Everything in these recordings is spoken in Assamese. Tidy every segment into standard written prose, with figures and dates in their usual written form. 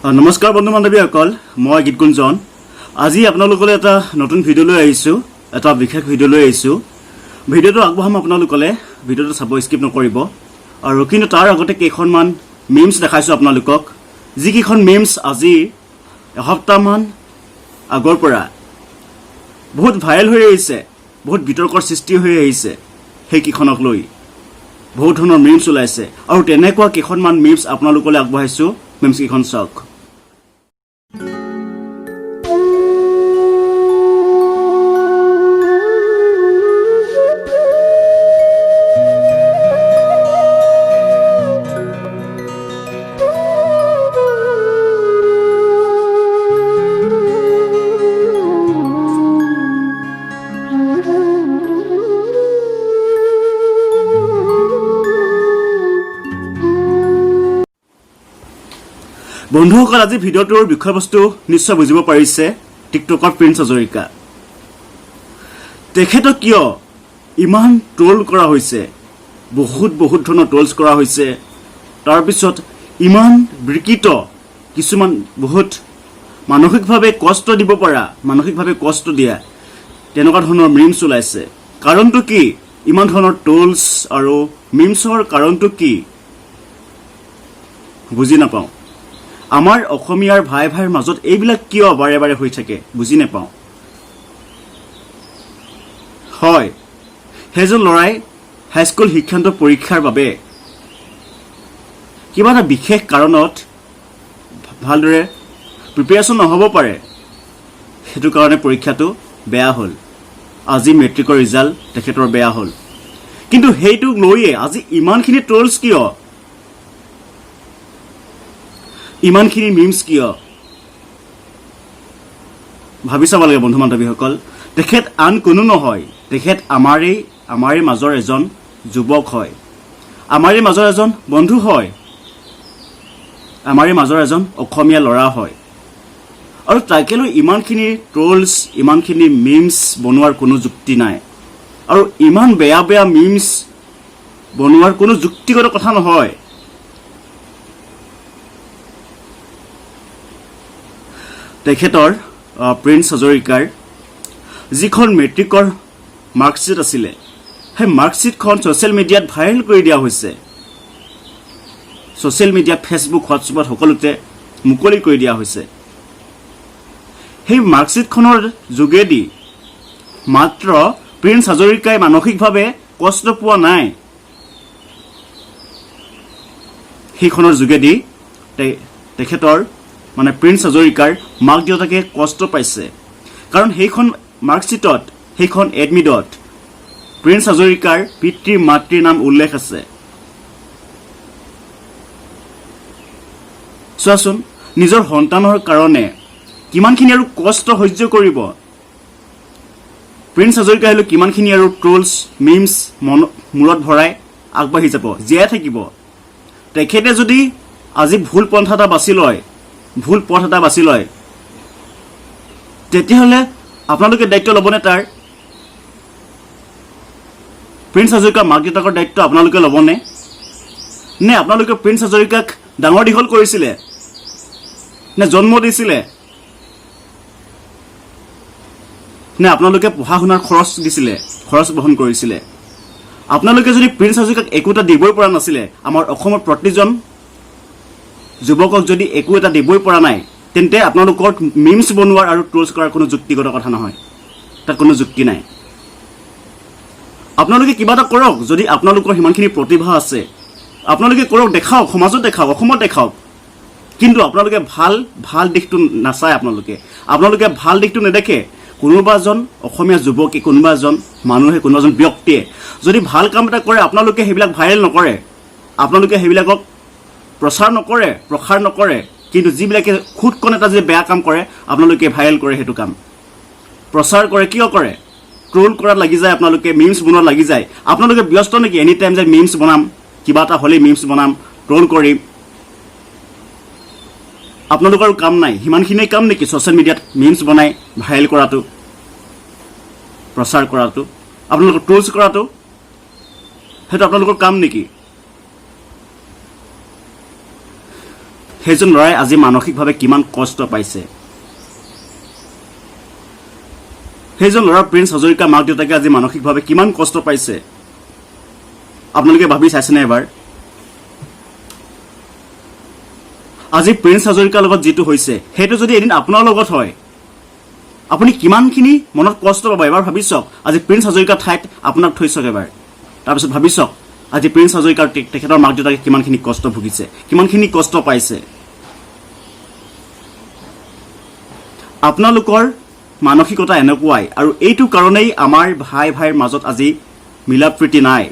নমস্কাৰ বন্ধু বান্ধৱীসকল, মই গীতকুঞ্জন। আজি আপোনালোকলৈ এটা নতুন ভিডিঅ' লৈ আহিছোঁ, এটা বিশেষ ভিডিঅ' লৈ আহিছোঁ। ভিডিঅ'টো আগবঢ়াম আপোনালোকলৈ, ভিডিঅ'টো চাব স্কিপ নকৰিব। আৰু কিন্তু তাৰ আগতে কেইখনমান মিমছ দেখাইছোঁ আপোনালোকক, যিকেইখন মিমছ আজি এসপ্তাহমান আগৰ পৰা বহুত ভাইৰেল হৈ আহিছে, বহুত বিতৰ্কৰ সৃষ্টি হৈ আহিছে। সেইকেইখনক লৈ বহুত ধৰণৰ মিমছ ওলাইছে আৰু তেনেকুৱা কেইখনমান মিমছ আপোনালোকলৈ আগবঢ়াইছোঁ। মিমছ কেইখন চাওক। বন্ধুসকল, আজি ভিডিঅ'টোৰ বিষয়বস্তু নিশ্চয় বুজিব পাৰিছে। টিকটকৰ প্ৰিন্স হাজৰিকা, তেখেতক কিয় ইমান ট্ৰল কৰা হৈছে, বহুত ধৰণৰ ট্ৰলছ কৰা হৈছে। তাৰপিছত ইমান বিকৃত কিছুমান বহুত মানসিকভাৱে কষ্ট দিব পৰা, মানসিকভাৱে কষ্ট দিয়া তেনেকুৱা ধৰণৰ মিমছ ওলাইছে। কাৰণটো কি? ইমান ধৰণৰ ট্ৰলছ আৰু মিমছৰ কাৰণটো কি বুজি নাপাওঁ। আমাৰ অসমীয়াৰ ভাইৰ মাজত এইবিলাক কিয় বাৰে বাৰে হৈ থাকে বুজি নাপাওঁ। হয়, সেইজন ল'ৰাই হাইস্কুল শিক্ষান্ত পৰীক্ষাৰ বাবে কিবা এটা বিশেষ কাৰণত ভালদৰে প্ৰিপেৰেশ্যন নহ'ব পাৰে, সেইটো কাৰণে পৰীক্ষাটো বেয়া হ'ল। আজি মেট্ৰিকৰ ৰিজাল্ট তেখেতৰ বেয়া হ'ল, কিন্তু সেইটোক লৈয়ে আজি ইমানখিনি ট্ৰলছ কিয়, ইমানখিনি মিমছ কিয় ভাবি চাব লাগে বন্ধু বান্ধৱীসকল। তেখেত আন কোনো নহয়, তেখেত আমাৰে মাজৰ এজন যুৱক হয়, আমাৰে মাজৰ এজন বন্ধু হয়, আমাৰে মাজৰ এজন অসমীয়া ল'ৰা হয়। আৰু তাকে লৈ ইমানখিনি ট্ৰলছ, ইমানখিনি মিমছ বনোৱাৰ কোনো যুক্তি নাই। আৰু ইমান বেয়া বেয়া মিমছ বনোৱাৰ কোনো যুক্তিগত কথা নহয়। তেখেতৰ প্ৰিন্স হাজৰিকাৰ যিখন মেট্ৰিকৰ মাৰ্কশ্বিট আছিলে, সেই মাৰ্কশ্বিটখন ছ'চিয়েল মিডিয়াত ভাইৰেল কৰি দিয়া হৈছে। ছ'চিয়েল মিডিয়াত, ফেচবুক, হোৱাটছএপত সকলোতে মুকলি কৰি দিয়া হৈছে। সেই মাৰ্কশ্বিটখনৰ যোগেদি মাত্ৰ প্ৰিন্স হাজৰিকাই মানসিকভাৱে কষ্ট পোৱা নাই, সেইখনৰ যোগেদি তেখেতৰ মানে প্ৰিন্স হাজৰিকাৰ মাক দেউতাকে কষ্ট পাইছে। কাৰণ সেইখন মাৰ্কশ্বিটত, সেইখন এডমিটত প্ৰিন্স হাজৰিকাৰ পিতৃ মাতৃৰ নাম উল্লেখ আছে। চোৱাচোন, নিজৰ সন্তানৰ কাৰণে কিমানখিনি আৰু কষ্ট সহ্য কৰিব। প্ৰিন্স হাজৰিকা হ'লেও কিমানখিনি আৰু ট্ৰলছ, মিমছ মূৰত ভৰাই আগবাঢ়ি যাব, জীয়াই থাকিব। তেখেতে যদি আজি ভুল পথ এটা বাছি লয়, তেতিয়াহ'লে আপোনালোকে দায়িত্ব ল'বনে? তাৰ প্ৰিন্স হাজৰিকাৰ মাক দেউতাকৰ দায়িত্ব আপোনালোকে ল'বনে? নে আপোনালোকে প্ৰিন্স হাজৰিকাক ডাঙৰ দীঘল কৰিছিলে, নে জন্ম দিছিলে, নে আপোনালোকে পঢ়া শুনাৰ খৰচ বহন কৰিছিলে? আপোনালোকে যদি প্ৰিন্স হাজৰিকাক একো এটা দিবই পৰা নাছিলে, আমাৰ অসমৰ প্ৰতিজন যুৱকক যদি একো এটা দিবই পৰা নাই, তেন্তে আপোনালোকৰ মিমছ বনোৱাৰ আৰু ট্ৰলছ কৰাৰ কোনো যুক্তিগত কথা নহয়, তাত কোনো যুক্তি নাই। আপোনালোকে কিবা এটা কৰক, যদি আপোনালোকৰ সিমানখিনি প্ৰতিভা আছে আপোনালোকে কৰক, দেখাওক, সমাজত দেখাওক, অসমত দেখাওক। কিন্তু আপোনালোকে ভাল দিশটো নাচায়, আপোনালোকে ভাল দিশটো নেদেখে। কোনোবা এজন অসমীয়া যুৱকে, কোনোবা এজন মানুহে, কোনোবা এজন ব্যক্তিয়ে যদি ভাল কাম এটা কৰে, আপোনালোকে সেইবিলাক ভাইৰেল নকৰে, আপোনালোকে সেইবিলাকক প্ৰচাৰ নকৰে। কিন্তু যিবিলাকে খুদকণ এটা যদি বেয়া কাম কৰে, আপোনালোকে ভাইৰেল কৰে, সেইটো কাম প্ৰচাৰ কৰে। কিয় কৰে? ট্ৰল কৰাত লাগি যায়, আপোনালোকে মিমছ বনোৱাত লাগি যায়। আপোনালোকে ব্যস্ত নেকি এনি টাইম যে মিমছ বনাম, কিবা এটা হ'লেই মিমছ বনাম, ট্ৰল কৰিম? আপোনালোকৰ কাম নাই, সিমানখিনিয়ে কাম নেকি ছ'চিয়েল মিডিয়াত মিমছ বনাই ভাইৰেল কৰাটো, প্ৰচাৰ কৰাটো, আপোনালোকৰ ট্ৰলছ কৰাটো? সেইটো আপোনালোকৰ কাম নেকি? সেইজন ল'ৰাই আজি মানসিকভাৱে কিমান কষ্ট পাইছে। সেইজন ল'ৰা প্ৰিন্স হাজৰিকা মাক দেউতাকে আজি মানসিকভাৱে কিমান কষ্ট পাইছে আপোনালোকে ভাবি চাইছেনে এবাৰ? আজি প্ৰিন্স হাজৰিকাৰ লগত যিটো হৈছে সেইটো যদি এদিন আপোনাৰ লগত হয় আপুনি কিমানখিনি মনত কষ্ট পাব এবাৰ ভাবি চাওক। আজি প্ৰিন্স হাজৰিকাৰ ঠাইত আপোনাক থৈ চাওক এবাৰ, তাৰপিছত ভাবি চাওক আজি প্ৰিন্স হাজৰিকাৰ তেখেতৰ মাক দেউতাকে কিমানখিনি কষ্ট ভুগিছে, কিমানখিনি কষ্ট পাইছে। আপোনালোকৰ মানসিকতা এনেকুৱাই, আৰু এইটো কাৰণেই আমাৰ ভাই ভাইৰ মাজত আজি মিলা প্ৰীতি নাই।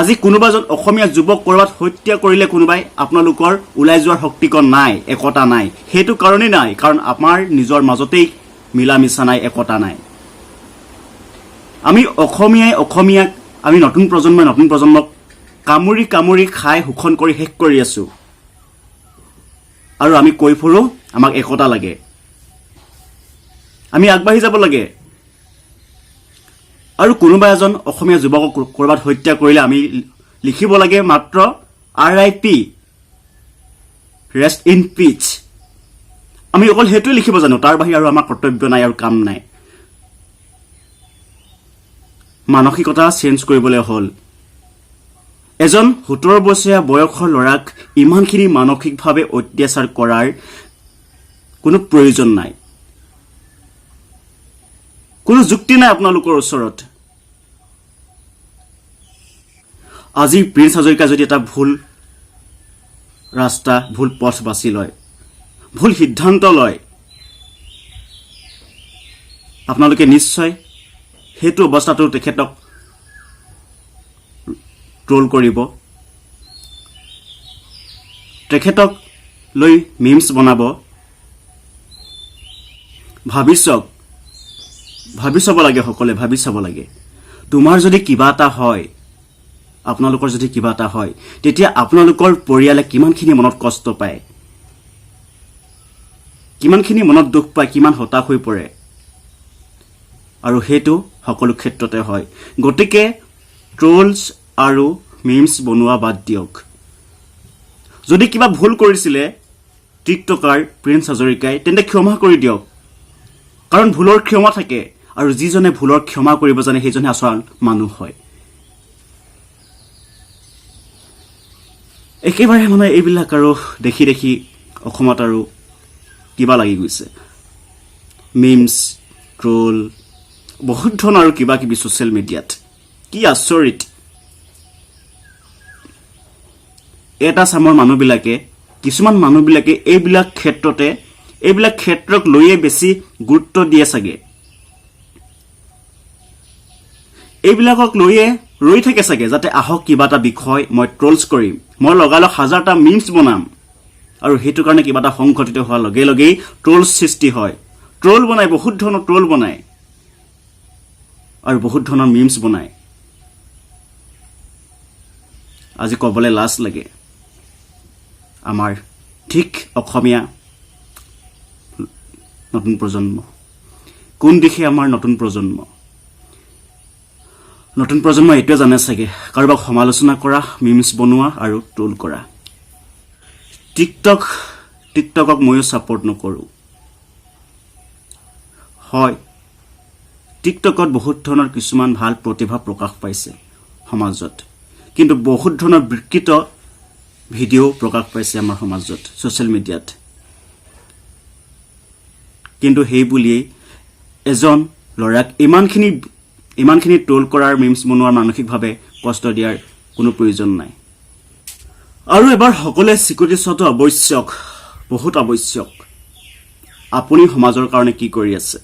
আজি কোনোবা এজন অসমীয়া যুৱক ক'ৰবাত হত্যা কৰিলে কোনোবাই আপোনালোকৰ ওলাই যোৱাৰ শক্তিকণ নাই, একতা নাই। সেইটো কাৰণেই নাই, কাৰণ আমাৰ নিজৰ মাজতেই মিলা মিছা নাই, একতা নাই। আমি অসমীয়াক আমি নতুন প্ৰজন্মক কামুৰি কামুৰি খাই শোষণ কৰি শেষ কৰি আছো, আৰু আমি কৈ ফুৰো আমাক একতা লাগে, আমি আগবাঢ়ি যাব লাগে। আৰু কোনোবা এজন অসমীয়া যুৱকক ক'ৰবাত হত্যা কৰিলে আমি লিখিব লাগে মাত্ৰ RIP, ৰেষ্ট ইন পিচ। আমি অকল সেইটোৱে লিখিব জানো, তাৰ বাহিৰে আৰু আমাৰ কৰ্তব্য নাই আৰু কাম নাই। মানসিকতা চেঞ্জ কৰিবলৈ হ'ল। এজন 17 বছৰীয়া বয়সৰ ল'ৰাক ইমানখিনি মানসিকভাৱে অত্যাচাৰ কৰাৰ কোনো প্ৰয়োজন নাই, কোনো যুক্তি নাই আপোনালোকৰ ওচৰত। আজি প্ৰিন্স হাজৰিকা যদি এটা ভুল ৰাস্তা, ভুল পথ বাছি লয়, ভুল সিদ্ধান্ত লয়, আপোনালোকে নিশ্চয় সেইটো অৱস্থাটো তেখেতক ট্ৰল কৰিব, তেখেতক লৈ মিমছ বনাব। ভাবি চাব লাগে, সকলোৱে ভাবি চাব লাগে। তোমাৰ যদি কিবা এটা হয়, আপোনালোকৰ যদি কিবা এটা হয়, তেতিয়া আপোনালোকৰ পৰিয়ালে কিমানখিনি মনত কষ্ট পায়, কিমানখিনি মনত দুখ পায়, কিমান হতাশ হৈ পৰে। আৰু সেইটো সকলো ক্ষেত্ৰতে হয়। গতিকে ট্ৰলছ আৰু মিমছ বনোৱা বাদ দিয়ক। যদি কিবা ভুল কৰিছিলে টিকটকাৰ প্ৰিন্স হাজৰিকাই, তেন্তে ক্ষমা কৰি দিয়ক, কাৰণ ভুলৰ ক্ষমা থাকে, আৰু যিজনে ভুলৰ ক্ষমা কৰিব জানে সেইজনে আচল মানুহ হয়। একেবাৰে মানে এইবিলাক আৰু দেখি দেখি অসমত আৰু কিবা লাগি গৈছে। মিমছ, ট্ৰল, বহুত ধৰণৰ আৰু কিবা কিবি ছ'চিয়েল মিডিয়াত। কি আচৰিত! এটা চামৰ মানুহবিলাকে, কিছুমান মানুহবিলাকে এইবিলাক ক্ষেত্ৰক লৈয়ে বেছি গুৰুত্ব দিয়ে চাগে, এইবিলাকক লৈয়ে ৰৈ থাকে চাগে, যাতে আহক কিবা এটা বিষয় মই ট্ৰলছ কৰিম, মই লগালগ 1000টা মিমছ বনাম। আৰু সেইটো কাৰণে কিবা এটা সংঘটিত হোৱাৰ লগে লগেই ট্ৰলছ সৃষ্টি হয়। ট্ৰল বনায়, বহুত ধৰণৰ ট্ৰল বনায়, আৰু বহুত ধৰণৰ মিমছ বনায়। আজি ক'বলৈ লাজ লাগে, আমাৰ ঠিক অসমীয়া নতুন প্ৰজন্ম কোন দিশে আমাৰ নতুন প্ৰজন্ম এইটোৱে জানে চাগে, কাৰোবাক সমালোচনা কৰা, মিমছ বনোৱা আৰু ট্ৰল কৰা। টিকটকক ময়ো ছাপোৰ্ট নকৰোঁ। হয়, টিকটকত বহুত ধৰণৰ কিছুমান ভাল প্ৰতিভা প্ৰকাশ পাইছে সমাজত, কিন্তু বহুত ধৰণৰ বিকৃত ভিডিঅ' প্ৰকাশ পাইছে আমাৰ সমাজত, ছ'চিয়েল মিডিয়াত। কিন্তু সেই বুলিয়েই এজন ল'ৰাক ইমানখিনি ট্ৰল কৰাৰ, মিমছ বনোৱাৰ, মানসিকভাৱে কষ্ট দিয়াৰ কোনো প্ৰয়োজন নাই। আৰু এবাৰ সকলোৱে চিকুটি চোৱাটো আৱশ্যক, বহুত আৱশ্যক। আপুনি সমাজৰ কাৰণে কি কৰি আছে,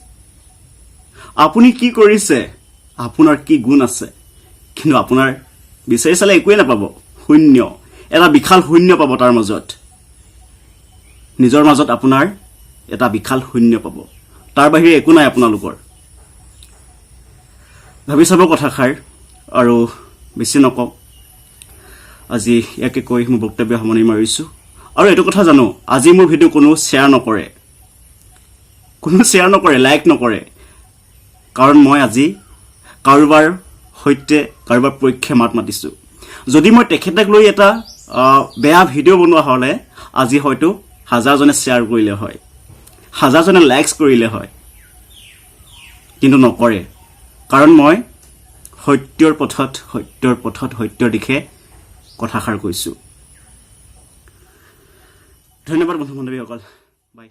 আপুনি কি কৰিছে, আপোনাৰ কি গুণ আছে, কিন্তু আপোনাৰ বিচাৰি চালে একোৱে নাপাব, শূন্য, এটা বিশাল শূন্য পাব। তাৰ মাজত নিজৰ মাজত আপোনাৰ এটা বিশাল শূন্য পাব, তাৰ বাহিৰে একো নাই আপোনালোকৰ। ভাবি চাব কথাষাৰ, আৰু বেছি নকওঁ, আজি ইয়াকে কৈ মোৰ বক্তব্য সামৰণি মাৰিছোঁ। আৰু এইটো কথা জানো, আজি মোৰ ভিডিঅ' কোনো শ্বেয়াৰ নকৰে, লাইক নকৰে, কাৰণ মই আজি কাৰোবাৰ সৈতে, কাৰোবাৰ পক্ষে মাত মাতিছোঁ। যদি মই তেখেতক লৈ এটা বেয়া ভিডিঅ' বনোৱা হ'লে আজি হয়তো হাজাৰজনে শ্বেয়াৰ কৰিলে হয়, হাজাৰজনে লাইকছ কৰিলে হয়, কিন্তু নকৰে। কাৰণ মই সত্যৰ পথত সত্যৰ দিশে কথাষাৰ কৈছোঁ। ধন্যবাদ বন্ধু বান্ধৱীসকল, বাই।